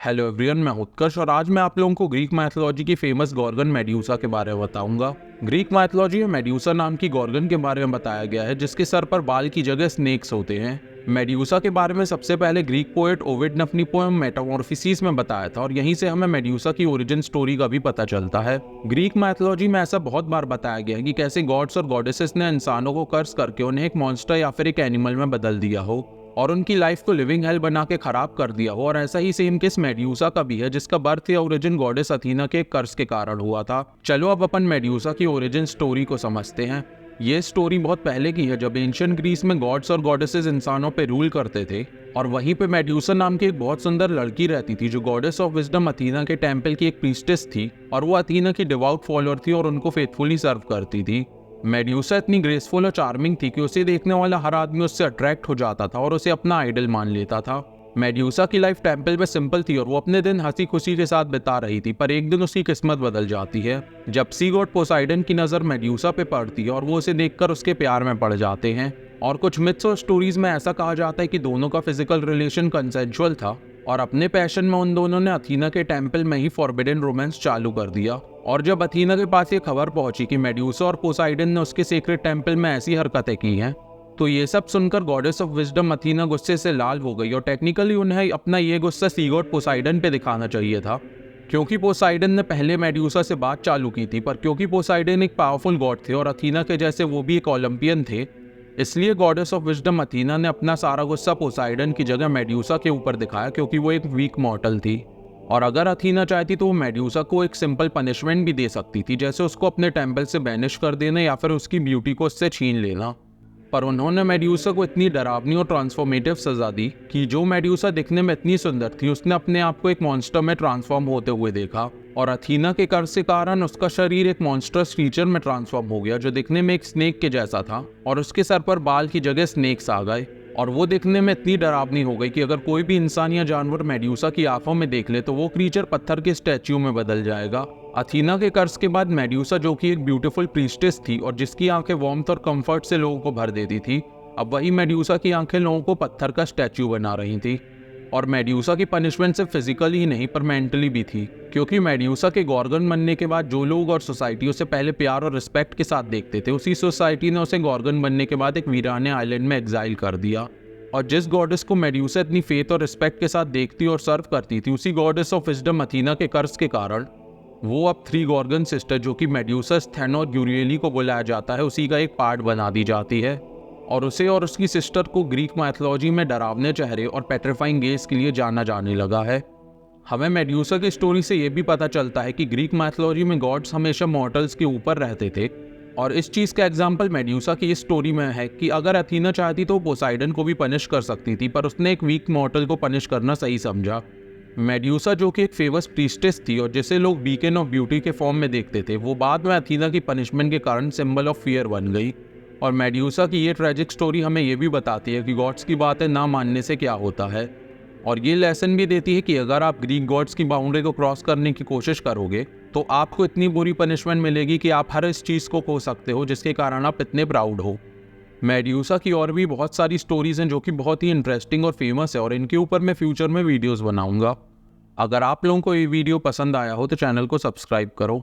Hello everyone, मैं उत्कर्ष और आज मैं आप लोगों को ग्रीक माइथोलॉजी की फेमस गॉर्गन मेड्यूसा के बारे में बताऊंगा। ग्रीक माइथोलॉजी में मेड्यूसा नाम की गॉर्गन के बारे में बताया गया है जिसके सर पर बाल की जगह स्नेक्स होते हैं। मेड्यूसा के बारे में सबसे पहले ग्रीक पोएट ओविड ने अपनी पोएम मेटामॉर्फोसिस में बताया था और यहीं से हमें मेड्यूसा की ओरिजिन स्टोरी का भी पता चलता है। ग्रीक माइथोलॉजी में ऐसा बहुत बार बताया गया है कि कैसे गॉड्स और गॉडेसेस ने इंसानों को कर्स करके उन्हें एक मॉन्स्टर या फिर एक एनिमल में बदल दिया हो और उनकी लाइफ को लिविंग हेल बना के खराब कर दिया हो। और ऐसा ही सेम केस मेड्यूसा का भी है जिसका बर्थ या ओरिजिन गॉडेस अथीना के कर्स के कारण हुआ था। चलो अब अपन मेड्यूसा की ओरिजिन स्टोरी को समझते हैं। ये स्टोरी बहुत पहले की है जब एंशिएंट ग्रीस में गॉड्स और गॉडेसेस इंसानों पे रूल करते थे और वहीं पे मेड्यूसा नाम की एक बहुत सुंदर लड़की रहती थी जो गॉडेस ऑफ विजडम अथीना के टेम्पल की एक प्रीस्टेस थी और वो अथीना की डिवोट फॉलोअर थी और उनको फेथफुली सर्व करती थी। मेड्यूसा इतनी ग्रेसफुल और चार्मिंग थी कि उसे देखने वाला हर आदमी उससे अट्रैक्ट हो जाता था और उसे अपना आइडल मान लेता था। मेड्यूसा की लाइफ टेम्पल में सिंपल थी और वो अपने दिन हंसी खुशी के साथ बिता रही थी, पर एक दिन उसकी किस्मत बदल जाती है जब सी गॉड पोसाइडन की नज़र मेड्यूसा पे पड़ती है और वो उसे देखकर उसके प्यार में पड़ जाते हैं। और कुछ मिथ्स और स्टोरीज में ऐसा कहा जाता है कि दोनों का फिजिकल रिलेशन कंसेंजुअल था और अपने पैशन में उन दोनों ने अथीना के टेम्पल में ही फॉरबिडन रोमांस चालू कर दिया। और जब अथीना के पास ये खबर पहुंची कि मेड्यूसा और पोसाइडन ने उसके सीक्रेट टेम्पल में ऐसी हरकतें की हैं, तो ये सब सुनकर गॉडेस ऑफ विजडम अथीना गुस्से से लाल हो गई और टेक्निकली उन्हें अपना ये गुस्सा सी गॉड पोसाइडन पे दिखाना चाहिए था क्योंकि पोसाइडन ने पहले मेड्यूसा से बात चालू की थी, पर क्योंकि पोसाइडन एक पावरफुल गॉड थे और अथीना के जैसे वो भी एक ओलंपियन थे, इसलिए गॉडेस ऑफ विजडम अथीना ने अपना सारा गुस्सा पोसाइडन की जगह मेड्यूसा के ऊपर दिखाया क्योंकि वो एक वीक मॉर्टल थी। और अगर अथीना चाहती तो वो मेड्यूसा को एक सिंपल पनिशमेंट भी दे सकती थी, जैसे उसको अपने टेम्पल से बैनिश कर देना या फिर उसकी ब्यूटी को उससे छीन लेना। पर उन्होंने मेड्यूसा को इतनी डरावनी और ट्रांसफॉर्मेटिव सजा दी कि जो मेड्यूसा दिखने में इतनी सुंदर थी उसने अपने आप को एक मॉन्स्टर में ट्रांसफॉर्म होते हुए देखा और अथीना के कर्ज के कारण उसका शरीर एक मॉन्स्टरस क्रीचर में ट्रांसफॉर्म हो गया जो दिखने में एक स्नेक के जैसा था और उसके सर पर बाल की जगह स्नेक्स आ गए और वो दिखने में इतनी डरावनी हो गई कि अगर कोई भी इंसान या जानवर मेड्यूसा की आंखों में देख ले तो वो क्रीचर पत्थर के स्टैच्यू में बदल जाएगा। अथीना के कर्ज के बाद मेड्यूसा, जो कि एक ब्यूटीफुल प्रीस्टेस थी और जिसकी आंखें वार्मथ और कंफर्ट से लोगों को भर देती थी, अब वही मेड्यूसा की आंखें लोगों को पत्थर का स्टैच्यू बना रही थी। और मेड्यूसा की पनिशमेंट सिर्फ फिजिकली ही नहीं पर मेंटली भी थी क्योंकि मेड्यूसा के गॉर्गन बनने के बाद जो लोग और सोसाइटी उसे पहले प्यार और रिस्पेक्ट के साथ देखते थे, उसी सोसाइटी ने उसे गॉर्गन बनने के बाद एक वीराने आइलैंड में एग्जाइल कर दिया। और जिस गॉडेस को मेड्यूसा इतनी फेथ और रिस्पेक्ट के साथ देखती और सर्व करती थी, उसी गॉडेस ऑफ विजडम अथीना के कर्ज के कारण वो अब 3 गॉर्गन सिस्टर, जो कि मेड्यूसा, स्थेना और यूरिएली को बुलाया जाता है, उसी का एक पार्ट बना दी जाती है और उसे और उसकी सिस्टर को ग्रीक माइथोलॉजी में डरावने चेहरे और पेट्रीफाइंग गेज के लिए जाना जाने लगा है। हमें मेड्यूसा की स्टोरी से ये भी पता चलता है कि ग्रीक माइथोलॉजी में गॉड्स हमेशा मॉर्टल्स के ऊपर रहते थे और इस चीज़ का एग्जाम्पल मेड्यूसा की इस स्टोरी में है कि अगर अथीना चाहती तो पोसाइडन को भी पनिश कर सकती थी, पर उसने एक वीक मॉर्टल को पनिश करना सही समझा। मेड्यूसा, जो कि एक फेमस प्रीस्टेस थी और जिसे लोग बीकन ऑफ ब्यूटी के फॉर्म में देखते थे, वो बाद में अथीना की पनिशमेंट के कारण सिंबल ऑफ फियर बन गई। और मेड्यूसा की ये ट्रेजिक स्टोरी हमें ये भी बताती है कि गॉड्स की बातें ना मानने से क्या होता है और ये लेसन भी देती है कि अगर आप ग्रीक गॉड्स की बाउंड्री को क्रॉस करने की कोशिश करोगे तो आपको इतनी बुरी पनिशमेंट मिलेगी कि आप हर इस चीज़ को खो सकते हो जिसके कारण आप इतने प्राउड हो। मेड्यूसा की और भी बहुत सारी स्टोरीज हैं जो कि बहुत ही इंटरेस्टिंग और फेमस है और इनके ऊपर मैं फ्यूचर में वीडियोस बनाऊंगा। अगर आप लोगों को ये वीडियो पसंद आया हो तो चैनल को सब्सक्राइब करो।